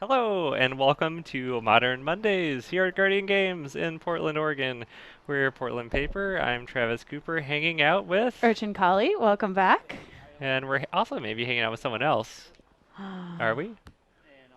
Hello, and welcome to Modern Mondays here at Guardian Games in Portland, Oregon. We're Portland Paper. I'm Travis Cooper hanging out with, Urchin Collie, welcome back. and we're also maybe hanging out with someone else. Are we?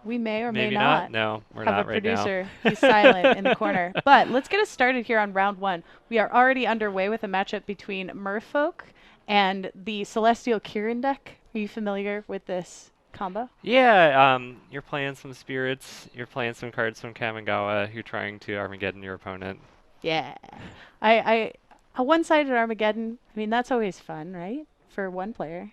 We may or may Maybe not? not No, we're have a not right now. producer. He's silent in the corner. But let's get us started here on round one. We are already underway with a matchup between Merfolk and the Celestial Kirin deck. Are you familiar with this combo? Yeah, you're playing some spirits, you're playing some cards from Kamigawa, you're trying to Armageddon your opponent. Yeah. I a one-sided Armageddon, I mean, that's always fun, right? For one player.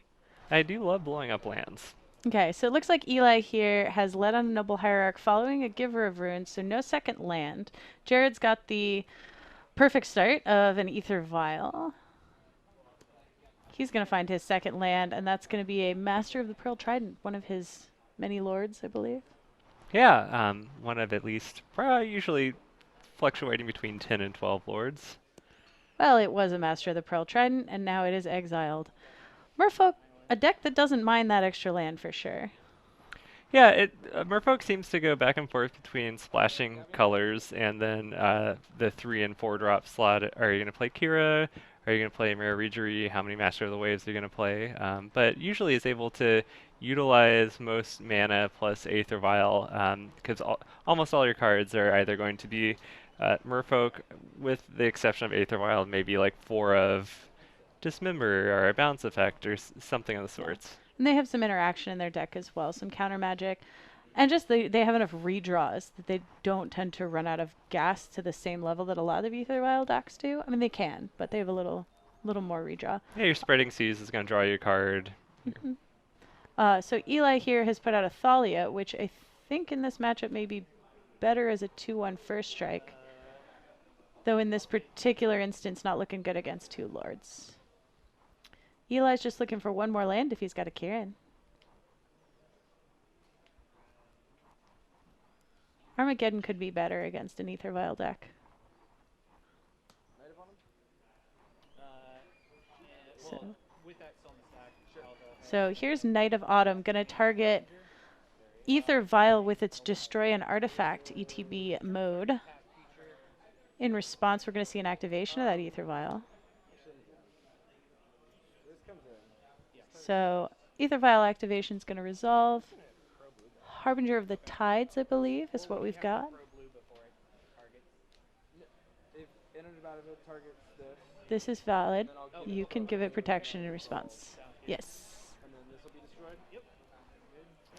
I do love blowing up lands. Okay, so it looks like Eli here has led on a Noble Hierarch following a Giver of Runes, so no second land. Jared's got the perfect start of an Ether Vial. He's going to find his second land, and that's going to be a Master of the Pearl Trident, one of his many lords, I believe. Yeah, one of at least, usually fluctuating between 10 and 12 lords. Well, it was a Master of the Pearl Trident, and now it is exiled. Merfolk, a deck that doesn't mind that extra land for sure. Yeah, Merfolk seems to go back and forth between splashing colors and then the 3 and 4 drop slot. Are you going to play Kira? Are you going to play Mirror Regery? How many Master of the Waves are you going to play? But usually is able to utilize most mana plus Aether Vial because almost all your cards are either going to be Merfolk, with the exception of Aether Vial, maybe like 4 of Dismember or a Bounce Effect or something of the Yeah. sorts. And they have some interaction in their deck as well, some counter magic. And just they have enough redraws that they don't tend to run out of gas to the same level that a lot of Ether Vial decks do. I mean, they can, but they have a little more redraw. Yeah, your Spreading Seas is going to draw you a card. Mhm. So Eli here has put out a Thalia, which I think in this matchup may be better as a 2/1 first strike. Though in this particular instance, not looking good against two lords. Eli's just looking for one more land if he's got a Kirin. Armageddon could be better against an Ether Vial deck. So, so here's Knight of Autumn, gonna target Ether Vial with its Destroy an Artifact ETB mode. In response, we're gonna see an activation of that Ether Vial. So Ether Vial activation is gonna resolve. Harbinger of the Tides, I believe, is what we've got. This is valid. You can give it protection in response. Yes.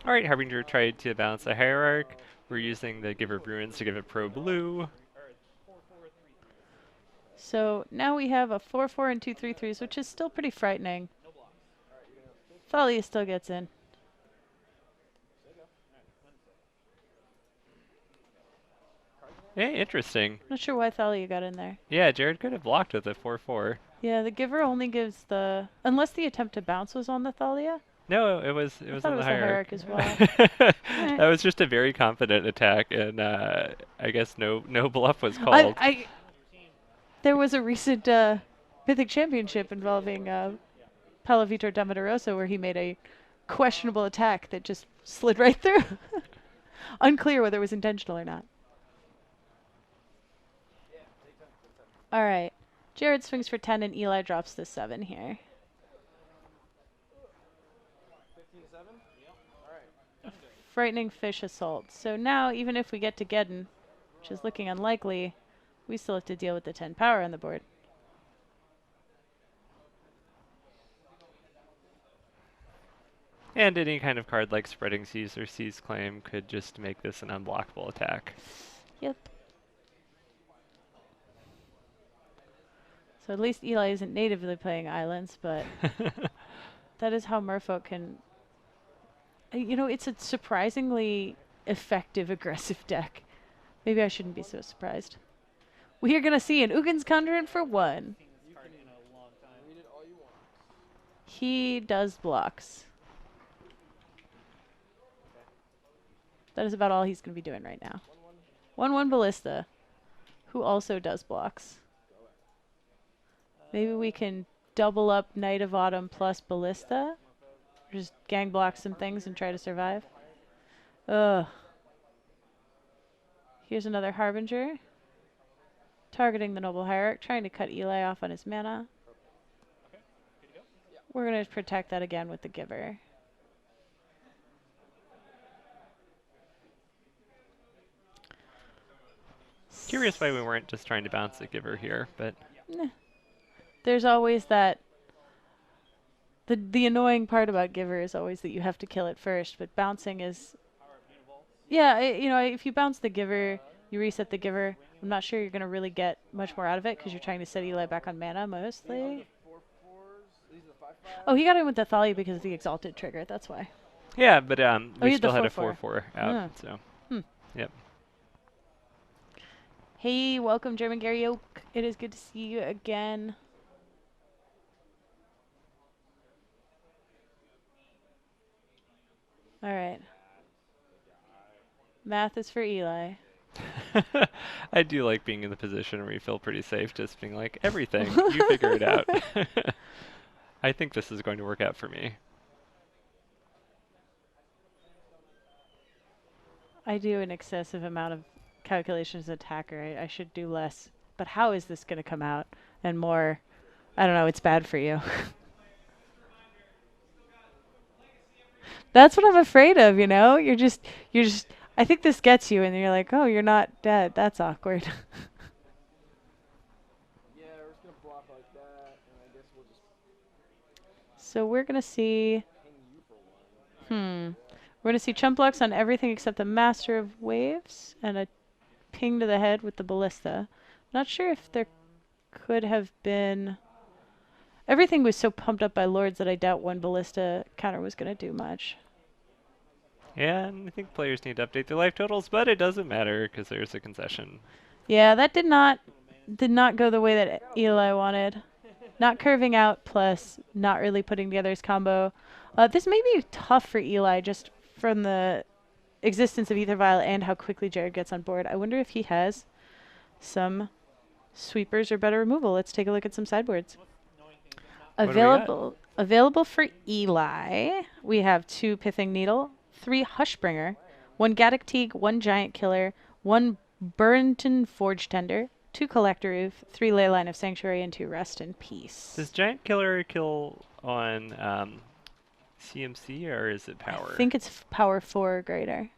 Alright, Harbinger tried to balance a Hierarch. We're using the Giver of Ruins to give it pro blue. So now we have a 4/4 and 2/3/3s, which is still pretty frightening. Thalia still gets in. Yeah, interesting. Not sure why Thalia got in there. Yeah, Jared could have blocked with a 4/4. Yeah, the giver only gives the... Unless the attempt to bounce was on the Thalia. No, it I was thought on it the was the Hierarch. Hierarch as well. That was just a very confident attack, and I guess no bluff was I, called. I, there was a recent Mythic Championship involving Paulo Vitor Damarosa where he made a questionable attack that just slid right through. Unclear whether it was intentional or not. All right. Jared swings for 10 and Eli drops the 7 here. Frightening Fish Assault. So now, even if we get to Geddon, which is looking unlikely, we still have to deal with the 10 power on the board. And any kind of card like Spreading Seas or Seas Claim could just make this an unblockable attack. Yep. So at least Eli isn't natively playing islands, but that is how Merfolk can... You know, it's a surprisingly effective, aggressive deck. Maybe I shouldn't be so surprised. We are going to see an Ugin's Conjurant for 1. He does blocks. That is about all he's going to be doing right now. 1/1 Ballista, who also does blocks. Maybe we can double up Knight of Autumn plus Ballista. Just gang block some things and try to survive. Ugh. Here's another Harbinger. Targeting the Noble Hierarch, trying to cut Eli off on his mana. We're going to protect that again with the Giver. Curious why we weren't just trying to bounce the Giver here, but... There's always that... The annoying part about Giver is always that you have to kill it first, but bouncing is... Yeah, you know, if you bounce the Giver, you reset the Giver, I'm not sure you're going to really get much more out of it because you're trying to set Eli back on mana mostly. Oh, he got in with the Thalia because of the Exalted trigger, that's why. Yeah, but we had the still had a 4/4. 4/4 out, so... Yep. Hey, welcome German Gary Oak. It is good to see you again. All right. Math is for Eli. I do like being in the position where you feel pretty safe, just being like, everything, you figure it out. I think this is going to work out for me. I do an excessive amount of calculations as attacker. I should do less. But how is this going to come out? And more, I don't know, it's bad for you. That's what I'm afraid of, you know? You're just, I think this gets you, and you're like, oh, you're not dead. That's awkward. Yeah, we're just gonna block like that, and I guess we'll just So we're going to see, ping you for one. we're going to see chump blocks on everything except the Master of Waves, and a ping to the head with the Ballista. Not sure if there could have been... Everything was so pumped up by Lords that I doubt one Ballista counter was going to do much. Yeah, and I think players need to update their life totals, but it doesn't matter because there's a concession. Yeah, that did not go the way that Eli wanted. Not curving out plus not really putting together his combo. This may be tough for Eli just from the existence of Ether Vial and how quickly Jared gets on board. I wonder if he has some sweepers or better removal. Let's take a look at some sideboards. What do we got? Available for Eli, we have 2 Pithing Needle, 3 Hushbringer, 1 Gaddock Teague, 1 Giant Killer, 1 Burrington Forge Tender, 2 Collector Roof, 3 Leyline of Sanctuary, and 2 Rest in Peace. Does Giant Killer kill on CMC or is it power? I think it's power 4 or greater.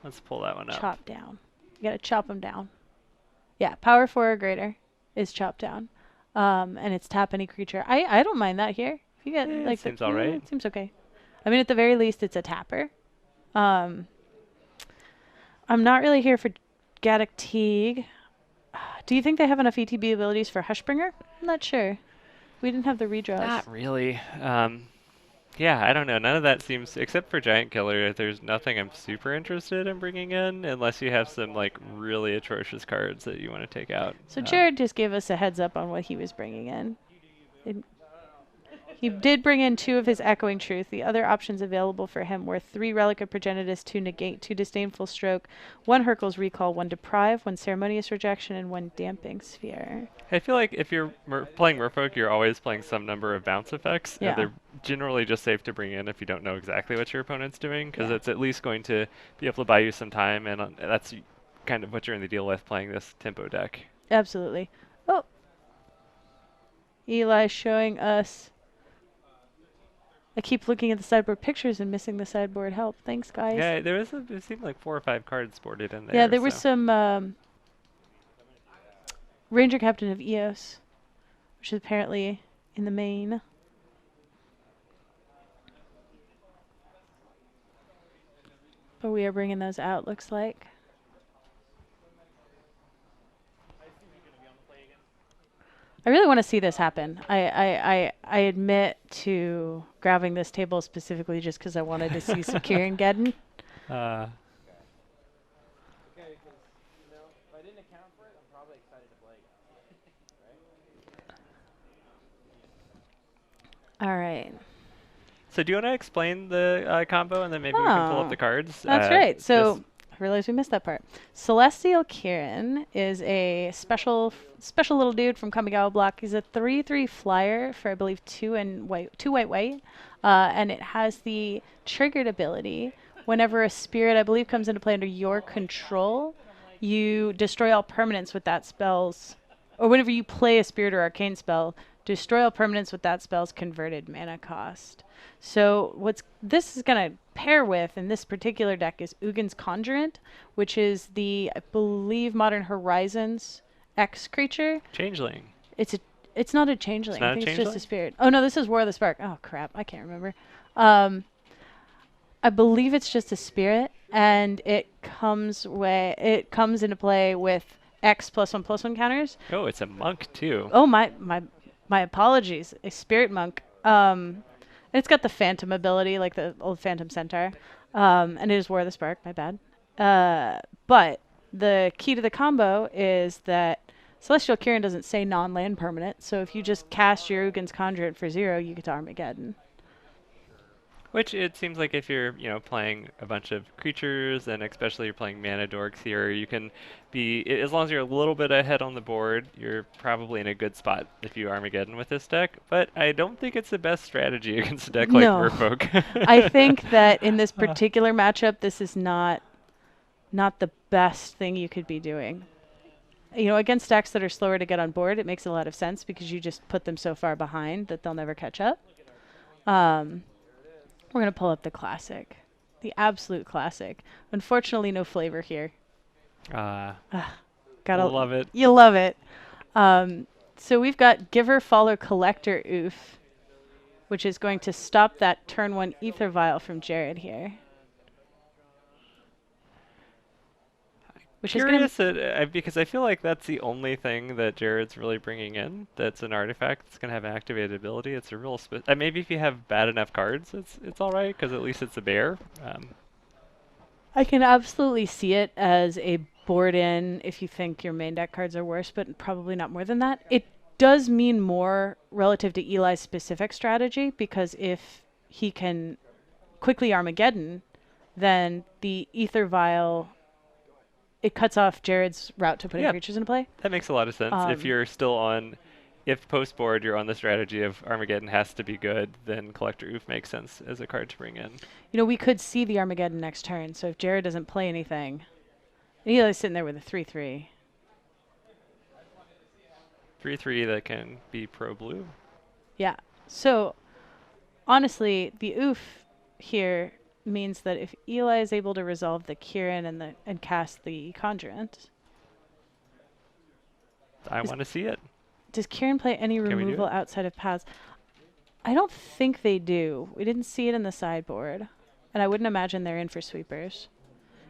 Let's pull that one up. Chop down. You gotta chop them down. Yeah, power 4 or greater is chop down. And it's tap any creature. I don't mind that here. If you get Yeah, like it seems alright. It seems okay. I mean, at the very least, it's a tapper. I'm not really here for Gaddock Teague. Do you think they have enough ETB abilities for Hushbringer? I'm not sure. We didn't have the redraws. Not really. Yeah, I don't know. None of that seems, except for Giant Killer, there's nothing I'm super interested in bringing in unless you have some like really atrocious cards that you want to take out. So Jared just gave us a heads up on what he was bringing in. He did bring in 2 of his Echoing Truth. The other options available for him were 3 Relic of Progenitus, 2 Negate, 2 Disdainful Stroke, 1 Hercule's Recall, 1 Deprive, 1 Ceremonious Rejection, and 1 Damping Sphere. I feel like if you're playing Merfolk, you're always playing some number of bounce effects. Yeah. And they're generally just safe to bring in if you don't know exactly what your opponent's doing, because it's at least going to be able to buy you some time, and that's kind of what you're in the deal with playing this tempo deck. Absolutely. Oh. Eli showing us... I keep looking at the sideboard pictures and missing the sideboard help. Thanks, guys. Yeah, it seemed like 4 or 5 cards boarded in there. Yeah, there were some Ranger Captain of Eos, which is apparently in the main. But we are bringing those out, looks like. I really want to see this happen. I admit to grabbing this table specifically just because I wanted to see some Kiringeddon. Uh, Okay, because, you know, if I didn't account for it, I'm probably excited to play again. Right? All right. so do you want to explain the combo, and then maybe we can pull up the cards? That's right. So just- I realized we missed that part. Celestial Kirin is a special little dude from Kamigawa block. He's a 3/3 flyer for I believe 2 white, and it has the triggered ability whenever a spirit I believe comes into play under your control. you destroy all permanents with that spell's, or whenever you play a spirit or arcane spell, destroy all permanents with that spell's converted mana cost. So what's this is going to pair with in this particular deck is Ugin's Conjurant, which is the, I believe, Modern Horizons X creature. Changeling. It's a it's not a It's changeling. I not a think it's just a changeling? spirit. Oh no, this is War of the Spark. Oh crap, I can't remember. Um, I believe it's just a spirit, and it comes into play with X +1/+1 counters. Oh, it's a monk too. Oh my apologies, a spirit monk. It's got the phantom ability, like the old Phantom Centaur, and it is War of the Spark. My bad. But the key to the combo is that Celestial Kirin doesn't say non-land permanent, so if you just cast your Ugin's Conjurant for 0, you get to Armageddon. Which it seems like if you're, playing a bunch of creatures, and especially you're playing mana dorks here, you can as long as you're a little bit ahead on the board, you're probably in a good spot if you Armageddon with this deck. But I don't think it's the best strategy against a deck like No. Merfolk. I think that in this particular matchup, this is not the best thing you could be doing. Against decks that are slower to get on board, it makes a lot of sense because you just put them so far behind that they'll never catch up. We're going to pull up the classic, the absolute classic. Unfortunately, no flavor here. Gotta Love it. You love it. So we've got Giver, Follow, Collector, Oof, which is going to stop that turn 1 Ether Vial from Jared here. Which is Curious, because I feel like that's the only thing that Jared's really bringing in that's an artifact that's going to have an activated ability. It's a real maybe if you have bad enough cards, it's all right, because at least it's a bear. I can absolutely see it as a board in if you think your main deck cards are worse, but probably not more than that. It does mean more relative to Eli's specific strategy, because if he can quickly Armageddon, then the Ether Vial, it cuts off Jared's route to putting creatures into play. That makes a lot of sense. If you're still if post board you're on the strategy of Armageddon has to be good, then Collector Oof makes sense as a card to bring in. We could see the Armageddon next turn, so if Jared doesn't play anything, Eli's sitting there with a 3/3. 3/3 that can be pro blue. Yeah. So, honestly, the Oof here means that if Eli is able to resolve the Kirin and cast the Conjurant, I want to see it. does Kirin play any Can we do removal it? outside of paths? I don't think they do. We didn't see it in the sideboard, and I wouldn't imagine they're in for sweepers.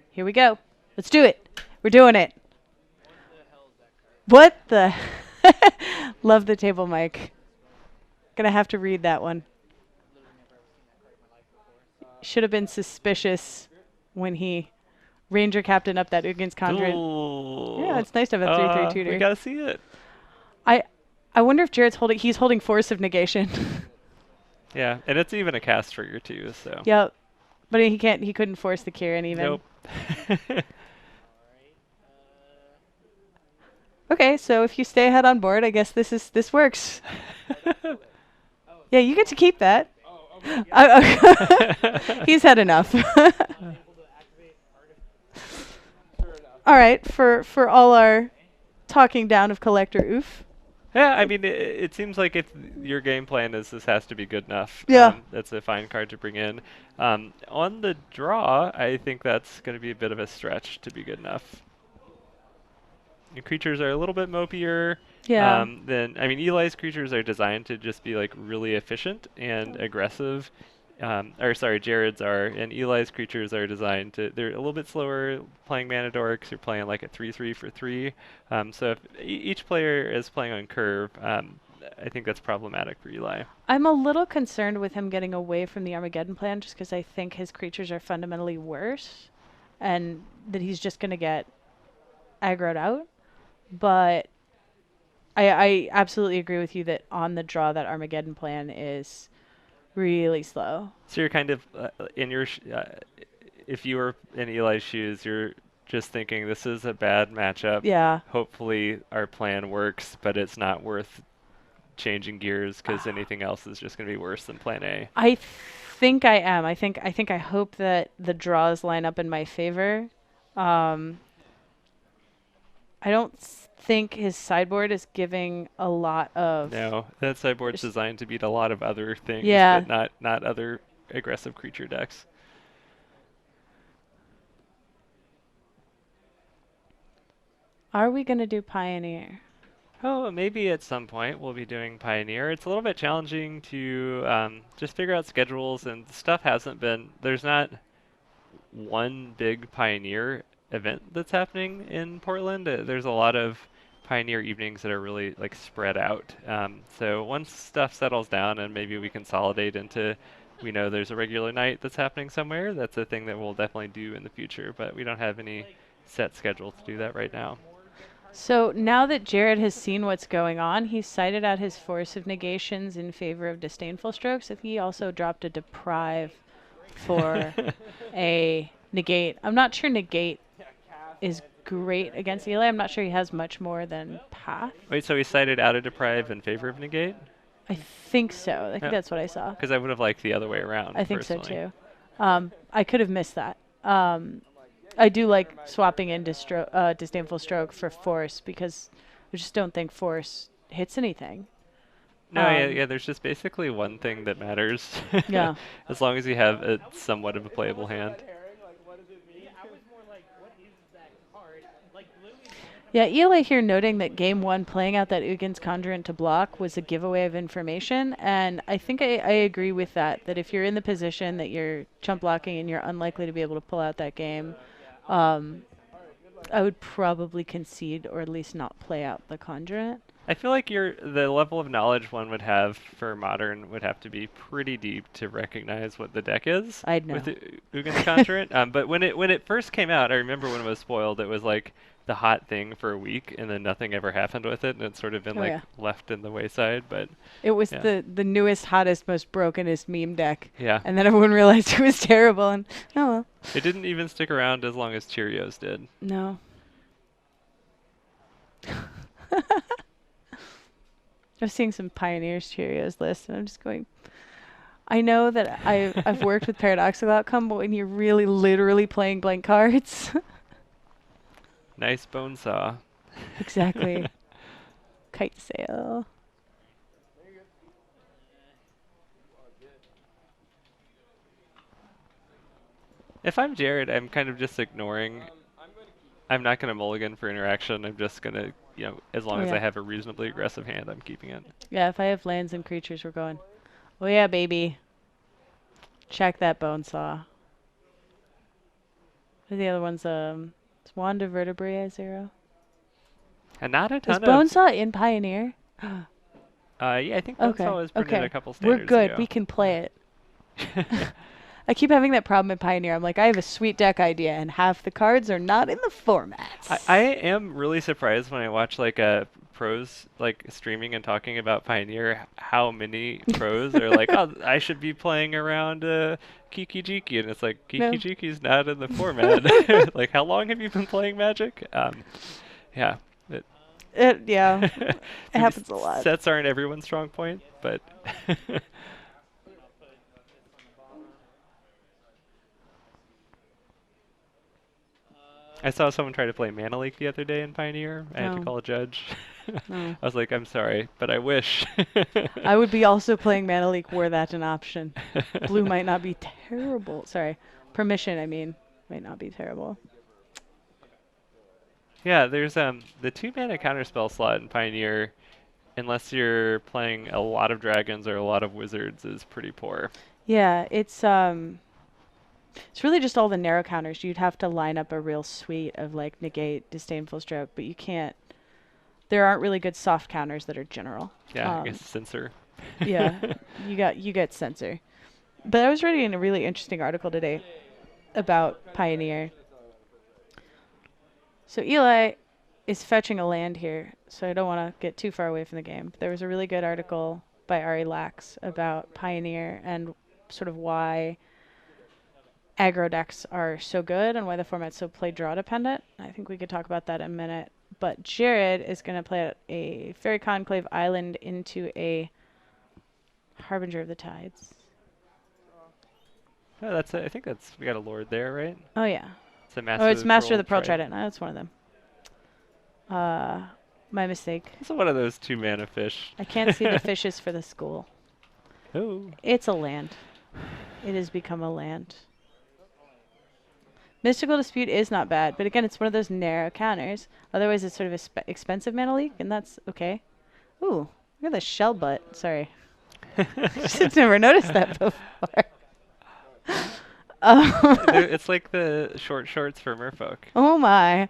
Here we go. Let's do it. We're doing it. What the? Love the table mic. Gonna have to read that one. Should have been suspicious when he Ranger Captain up that Ugin's Conjurant. Ooh. Yeah, it's nice to have a 3/3 tutor. We gotta see it. I wonder if Jared's he's holding Force of Negation. Yeah, and it's even a cast trigger too, so. Yep. But he couldn't force the Kirin even. Nope. Okay, so if you stay ahead on board, I guess this works. Yeah, you get to keep that. He's had enough. All right, for all our talking down of Collector Oof. Yeah, I mean, it seems like if your game plan is this has to be good enough, Yeah. that's a fine card to bring in. On the draw, I think that's going to be a bit of a stretch to be good enough. Your creatures are a little bit mopier. Yeah. Eli's creatures are designed to just be like really efficient and aggressive. Jared's are, and Eli's creatures are designed they're a little bit slower playing mana dorks. You're playing like a 3/3 for 3. So if each player is playing on curve, I think that's problematic for Eli. I'm a little concerned with him getting away from the Armageddon plan just because I think his creatures are fundamentally worse and that he's just going to get aggroed out. But I absolutely agree with you that on the draw, that Armageddon plan is really slow. So you're kind of in your if you were in Eli's shoes, you're just thinking this is a bad matchup. Yeah. Hopefully our plan works, but it's not worth changing gears because anything else is just going to be worse than plan A. I think I am. I hope that the draws line up in my favor. I don't think his sideboard is giving a lot of. No, that sideboard's designed to beat a lot of other things, Yeah. but not other aggressive creature decks. Are we going to do Pioneer? Oh, maybe at some point we'll be doing Pioneer. It's a little bit challenging to just figure out schedules, and stuff hasn't been. There's not one big Pioneer event that's happening in Portland. There's a lot of Pioneer evenings that are really like spread out. So once stuff settles down and maybe we consolidate into, we know there's a regular night that's happening somewhere, that's a thing that we'll definitely do in the future, but we don't have any set schedule to do that right now. So now that Jared has seen what's going on, he's cited out his force of negations in favor of disdainful strokes. If he also dropped a deprive for a negate. I'm not sure negate is great against Eli. I'm not sure he has much more than path. Wait, so we cited out of deprive in favor of negate? I think so. I think Yeah. that's what I saw. Because I would have liked the other way around. I think so personally. too. I could have missed that. I do like swapping in disdainful stroke for force because I just don't think force hits anything. No, yeah, there's just basically one thing that matters. Yeah. As long as you have a somewhat of a playable hand. Yeah, Eli here noting that game one playing out that Ugin's Conjurant to block was a giveaway of information, and I think I agree with that, that if you're in the position that you're chump blocking and you're unlikely to be able to pull out that game, I would probably concede or at least not play out the Conjurant. I feel like the level of knowledge one would have for Modern would have to be pretty deep to recognize what the deck is. I'd know. With Ugin's Conjurant. But when it first came out, I remember when it was spoiled, it was like the hot thing for a week, and then nothing ever happened with it, and it's sort of been left in the wayside. But it was the newest, hottest, most brokenest meme deck. Yeah. And then everyone realized it was terrible, and oh well. It didn't even stick around as long as Cheerios did. No. I'm seeing some Pioneers Cheerios list, and I'm just going. I know that I've worked with paradoxical outcome, but when you're really literally playing blank cards. Nice bone saw. Exactly. Kite sail. If I'm Jared, I'm kind of just ignoring. I'm not going to mulligan for interaction. I'm just going to, as long as I have a reasonably aggressive hand, I'm keeping it. Yeah, if I have lands and creatures, we're going. Oh yeah, baby. Check that bone saw. What are the other ones? Swan to Vertebrae 0. And not a ton Is bone saw in Pioneer? Yeah, I think bone saw was printed a couple standards We're good. ago. We can play it. I keep having that problem in Pioneer. I'm like, I have a sweet deck idea, and half the cards are not in the formats. I am really surprised when I watch like pros like streaming and talking about Pioneer, how many pros are like, oh, I should be playing around Kiki Jiki, and it's like Kiki Jiki's not in the format. Like, how long have you been playing Magic? Yeah. It happens a lot. Sets aren't everyone's strong point, but. I saw someone try to play Mana Leak the other day in Pioneer. I had to call a judge. I was like, I'm sorry, but I wish. I would be also playing Mana Leak were that an option. Blue might not be terrible. Sorry. Permission, I mean, might not be terrible. Yeah, there's the 2-mana counterspell slot in Pioneer, unless you're playing a lot of dragons or a lot of wizards, is pretty poor. Yeah, it's really just all the narrow counters. You'd have to line up a real suite of like negate, disdainful stroke, but you can't. There aren't really good soft counters that are general. Yeah, I guess censor. Yeah, you get censor. But I was reading a really interesting article today about Pioneer. So Eli is fetching a land here, so I don't want to get too far away from the game. But there was a really good article by Ari Lax about Pioneer and sort of why aggro decks are so good and why the format's so play draw dependent. I think we could talk about that in a minute. But Jared is going to play a Fairy Conclave Island into a Harbinger of the Tides. Oh, I think we got a Lord there, right? Oh yeah. It's a Master Master of the Pearl Trident. Trident. That's one of them. Uh, my mistake. It's one of those 2-mana fish. I can't see the fishes for the school. Oh. It's a land. It has become a land. Mystical Dispute is not bad, but again, it's one of those narrow counters. Otherwise, it's sort of a expensive mana leak, and that's okay. Ooh, look at the shell butt. Sorry. Just never noticed that before. It's like the short shorts for Merfolk. Oh my.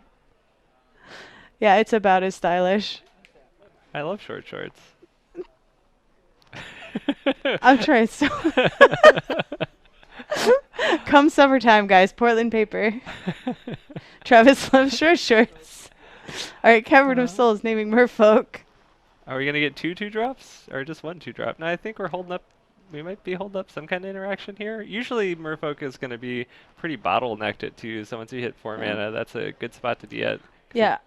Yeah, it's about as stylish. I love short shorts. I'm trying so. Come summertime, guys. Portland paper. Travis loves short shorts. All right, Cavern of Souls naming Merfolk. Are we gonna get 2/2 drops or just 1/2 drop? No, I think we're holding up. We might be holding up some kind of interaction here. Usually Merfolk is gonna be pretty bottlenecked at 2, so once you hit 4 mana, that's a good spot to be at. Yeah,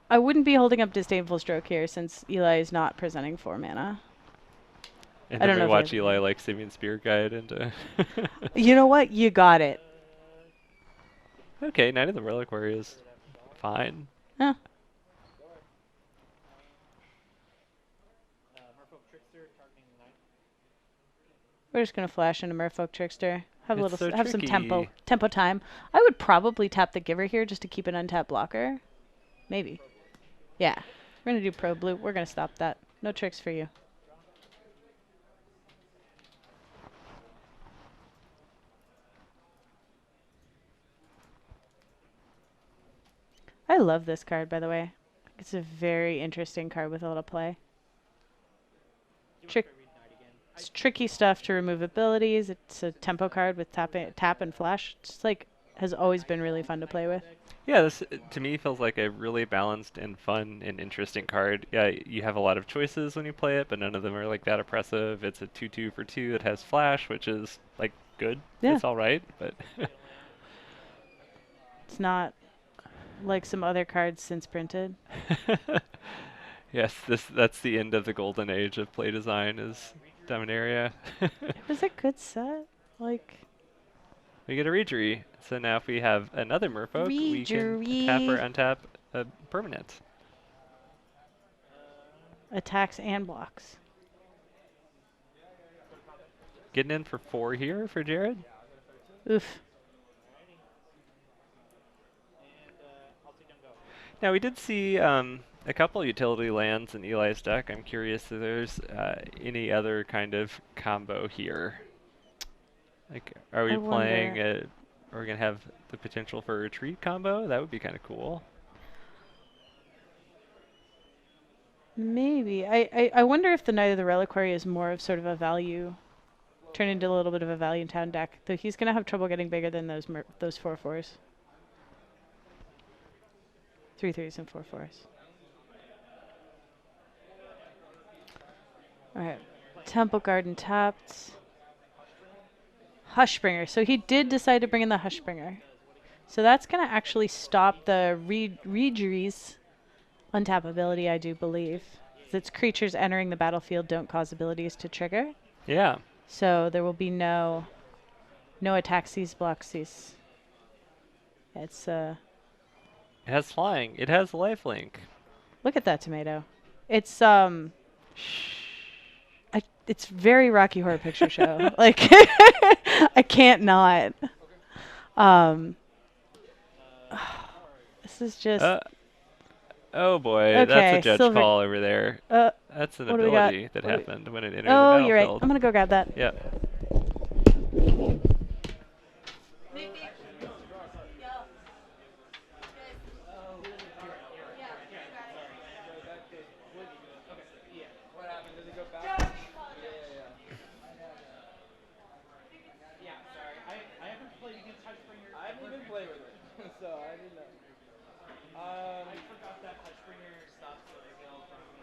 I wouldn't be holding up Disdainful Stroke here since Eli is not presenting 4 mana. And I then don't know we if watch he has Eli like Simeon Spear Guide into. You know what? You got it. Okay, Knight of the Reliquary is fine. Huh. Merfolk Trickster targeting the knight. We're just gonna flash into Merfolk Trickster. Have a It's little, so have some tricky. tempo time. I would probably tap the Giver here just to keep an untapped blocker. Maybe. Yeah. We're gonna do Pro Blue. We're gonna stop that. No tricks for you. I love this card, by the way. It's a very interesting card with a lot of play. Trick. It's tricky stuff to remove abilities. It's a tempo card with tap and flash. It's like has always been really fun to play with. Yeah, this to me feels like a really balanced and fun and interesting card. Yeah, you have a lot of choices when you play it, but none of them are like that oppressive. It's a 2/2 for 2 that has flash, which is like good. Yeah. It's all right, but It's not like some other cards since printed. yes, that's the end of the golden age of play design is Dominaria. It was a good set. Like We get a Reejerey. So now if we have another Merfolk, we can tap or untap a permanent. attacks and blocks. Getting in for 4 here for Jared. Oof. Now we did see a couple utility lands in Eli's deck. I'm curious if there's any other kind of combo here. Like, are we playing are we gonna have the potential for a retreat combo? That would be kind of cool. Maybe. I wonder if the Knight of the Reliquary is more of sort of a value, turn into a little bit of a value in town deck. Though he's gonna have trouble getting bigger than those 4/4s. 3/3s and 4/4s. All right. Temple Garden tapped. Hushbringer. So he did decide to bring in the Hushbringer. So that's going to actually stop the Reejereys untappability, I do believe. Its creatures entering the battlefield don't cause abilities to trigger. Yeah. So there will be no attacksies, blocksies. It's It has flying. It has lifelink. look at that tomato. It's it's very Rocky Horror Picture Show. Like I can't not. This is just oh boy, Okay, that's a judge silver- call over there. That's an what do we got? ability that What do we- happened when it entered Oh, the you're right. battlefield. I'm gonna go grab that. Yep. What happened? Does it go back? Yeah, sorry. I haven't played against Hushbringer. I haven't even played with it, so I didn't know. I forgot that Hushbringer stops the reveal from me.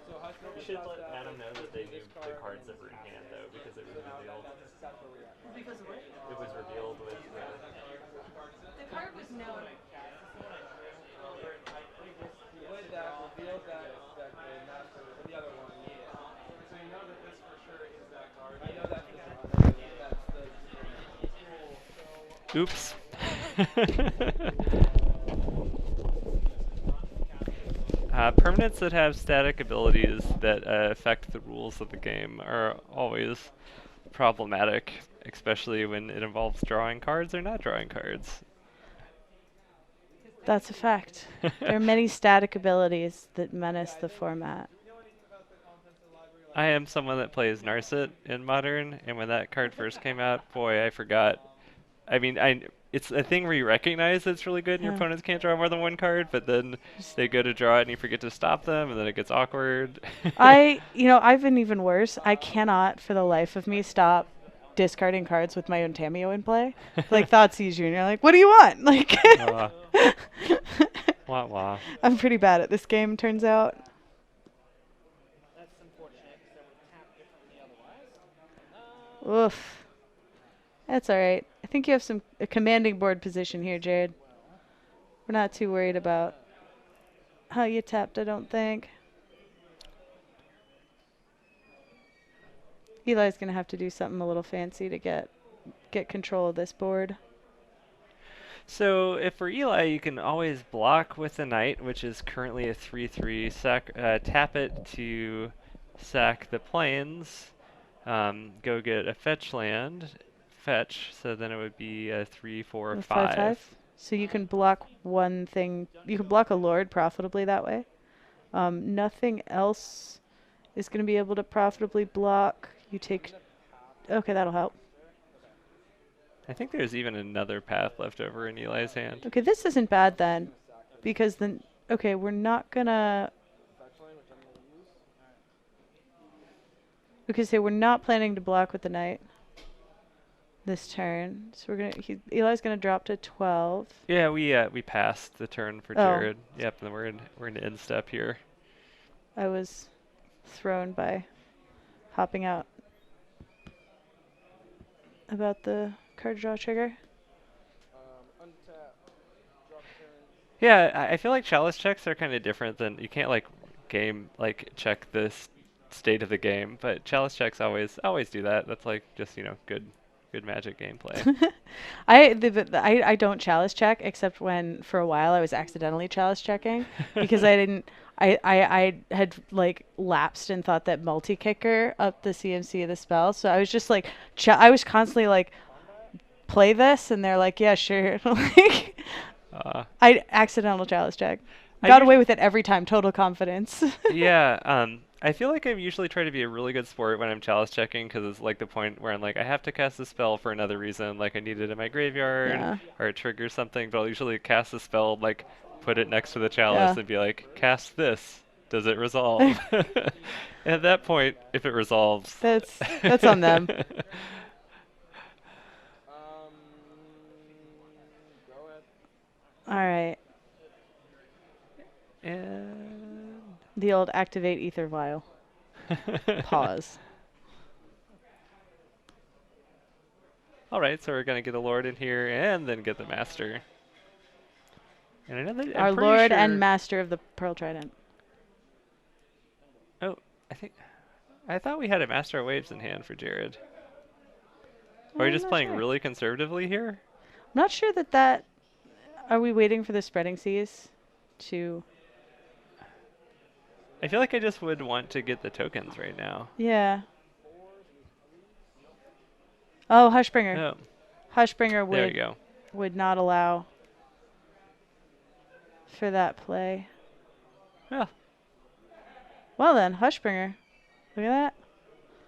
So Hushbringer You should stops let that. Adam know that they knew the cards that were in hand, though, because it was revealed. That's where we're at. Because of what? It was revealed with the... The card was known. Played that, revealed that, and that's the other one. Yeah. So you know that this for sure is that card? I know that for sure. That's the... Oops. Permanents that have static abilities that affect the rules of the game are always problematic, especially when it involves drawing cards or not drawing cards. That's a fact. There are many static abilities that menace the format. I am someone that plays Narset in Modern, and when that card first came out, boy, I forgot. I mean, it's a thing where you recognize it's really good and your Yeah. opponents can't draw more than one card, but then Just- they go to draw it and you forget to stop them, and then it gets awkward. I've been even worse. I cannot for the life of me stop discarding cards with my own Tameo in play. Like Thoughtseize you and you're like, what do you want? Like uh, wah wah. I'm pretty bad at this game, turns out. That's unfortunate because I would tap differently otherwise. Oof. That's alright. I think you have a commanding board position here, Jared. We're not too worried about how you tapped, I don't think. Eli's gonna have to do something a little fancy to get control of this board. So if for Eli, you can always block with the Knight, which is currently a 3/3. Tap it to sack the plains. Go get a fetch land. Fetch. So then it would be a 3/4 A 5. 5/5. So you can block one thing. You can block a lord profitably that way. Nothing else is going to be able to profitably block. You take. Okay, that'll help. I think there's even another path left over in Eli's hand. Okay, this isn't bad then, because then. Okay, we're not gonna. Okay, so we're not planning to block with the knight this turn. So we're gonna. Eli's gonna drop to 12. Yeah, we passed the turn for Oh. Jared. Yep, and we're in end step here. I was thrown by hopping out about the card draw trigger. Untap. Drop turn. Yeah, I feel like chalice checks are kind of different than you can't like check this state of the game, but chalice checks always do that. That's like just good Magic gameplay. I don't chalice check except when for a while I was accidentally chalice checking because I didn't I had like lapsed and thought that multi kicker up the CMC of the spell, so I was just like I was constantly like play this and they're like yeah sure like I accidental chalice check got away with it every time, total confidence. Yeah, I feel like I usually try to be a really good sport when I'm chalice checking because it's like the point where I'm like, I have to cast a spell for another reason, like I need it in my graveyard Yeah. or it triggers something, but I'll usually cast a spell, like put it next to the chalice and be like, cast this. Does it resolve? And at that point, if it resolves, that's on them. Go ahead. All right. And The old activate ether vial. Pause. All right, so we're gonna get a lord in here and then get the master. And I know that Our I'm pretty lord sure, and master of the Pearl Trident. Oh, I thought we had a master of waves in hand for Jared. Are we I'm just not playing sure. really conservatively here? I'm not sure that. Are we waiting for the spreading seas to? I feel like I just would want to get the tokens right now. Yeah. Oh, Hushbringer. Oh, Hushbringer there you go. would not allow for that play. Yeah, Well then, Hushbringer. Look at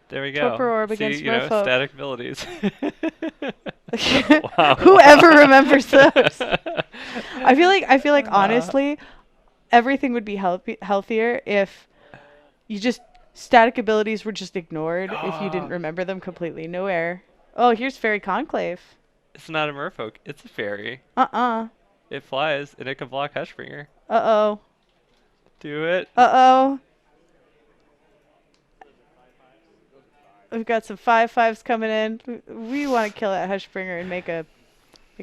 there we go. Torpor Orb See, against you know, Merfolk. static abilities. that. Wow. Whoever remembers those. I feel like honestly, everything would be healthier if you just static abilities were just ignored if you didn't remember them completely. No error. Oh, here's Fairy Conclave. It's not a merfolk, it's a fairy. Uh-uh. It flies and it can block Hushbringer. Uh-oh. Do it. Uh-oh. We've got some 5/5s coming in. We want to kill that Hushbringer and make a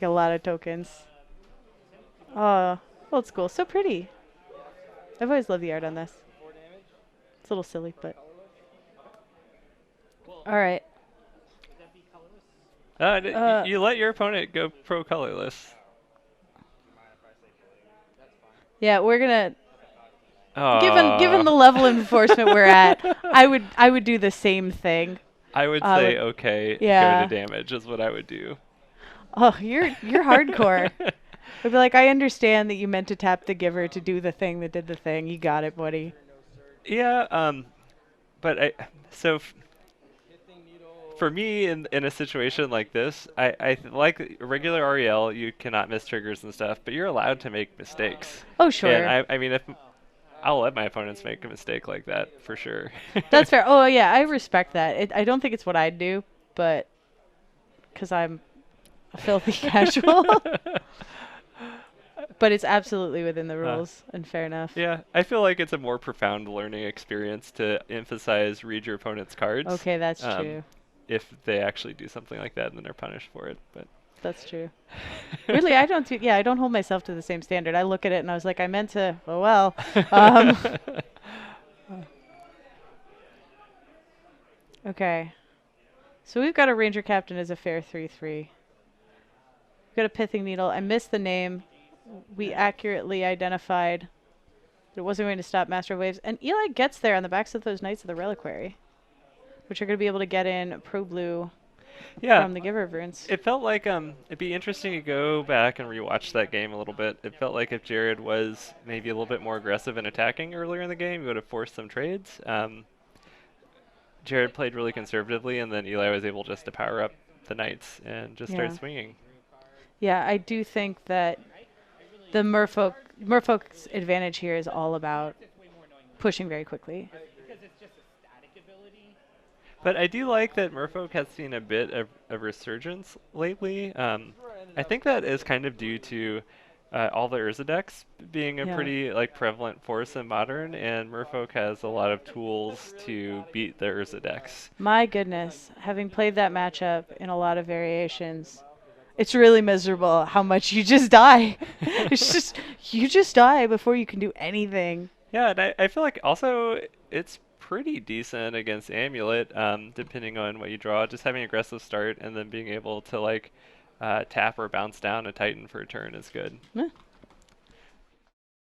lot of tokens. Old school. So pretty. I've always loved the art on this. It's a little silly, but. All right. You let your opponent go pro colorless. Yeah, we're gonna. Given the Oh. level of enforcement we're at, I would do the same thing. I would But say okay, go to yeah. damage is what I would do. Oh, you're hardcore. I'd be like, I understand that you meant to tap the giver to do the thing that did the thing. You got it, buddy. Yeah, but so Pithing needle. for me in a situation like this, like regular REL, you cannot miss triggers and stuff, but you're allowed to make mistakes. Oh, And sure. I mean, if I'll let my opponents make a mistake like that for sure. That's fair. Oh, yeah, I respect that. I don't think it's what I'd do, but because I'm a filthy casual. But it's absolutely within the Uh, rules and fair enough. yeah, I feel like it's a more profound learning experience to emphasize read your opponent's cards. Okay, that's Um, true. if they actually do something like that and then they're punished for it, but. That's true. Really, I don't do. Yeah, I don't hold myself to the same standard. I look at it and I was like, I meant to. Oh well. Um, okay. So we've got a ranger captain as a fair 3/3. We've got a pithing needle. I missed the name. We accurately identified that it wasn't going to stop Master of Waves, and Eli gets there on the backs of those Knights of the Reliquary, which are going to be able to get in pro blue Yeah, from the Giver of Runes. it felt like it'd be interesting to go back and rewatch that game a little bit. It felt like if Jared was maybe a little bit more aggressive in attacking earlier in the game, he would have forced some trades. Jared played really conservatively, and then Eli was able just to power up the knights and just start Yeah. swinging. Yeah, I do think that the Merfolk's advantage here is all about pushing very quickly. Because it's just a static ability. But I do like that Merfolk has seen a bit of a resurgence lately. I think that is kind of due to all the Urza decks being a Yeah. pretty like prevalent force in Modern, and Merfolk has a lot of tools to beat the Urza decks. My goodness, having played that matchup in a lot of variations, it's really miserable how much you just die. It's just you just die before you can do anything. Yeah, and I feel like also it's pretty decent against Amulet, depending on what you draw. Just having aggressive start and then being able to like tap or bounce down a Titan for a turn is good. Eh,